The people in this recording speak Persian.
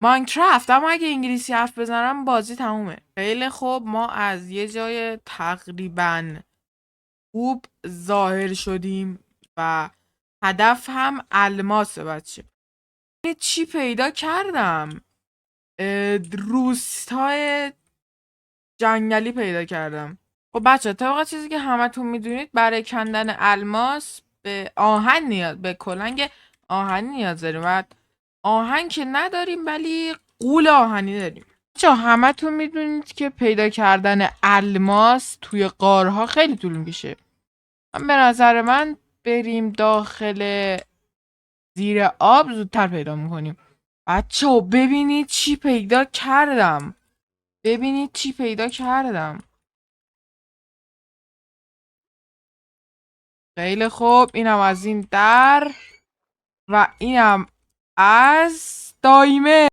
ماینکرافت، اما اگه انگلیسی حرف بزنم بازی تمومه. خیلی خوب، ما از یه جای تقریبا خوب ظاهر شدیم و هدف هم الماسه بچه. یه چی پیدا کردم، روستای جنگلی پیدا کردم. خب بچه طبق چیزی که همتون میدونید برای کندن الماس به آهن به کلنگ آهنی نیاز داریم و آهن که نداریم ولی غول آهنی داریم. بچه همتون میدونید که پیدا کردن الماس توی غارها خیلی طول میکشه. به نظر من بریم داخل زیر آب زودتر پیدا میکنیم. بچه ببینید چی پیدا کردم. ببینید چی پیدا کردم. خیلی خوب، اینم از این در و اینم از دایمه.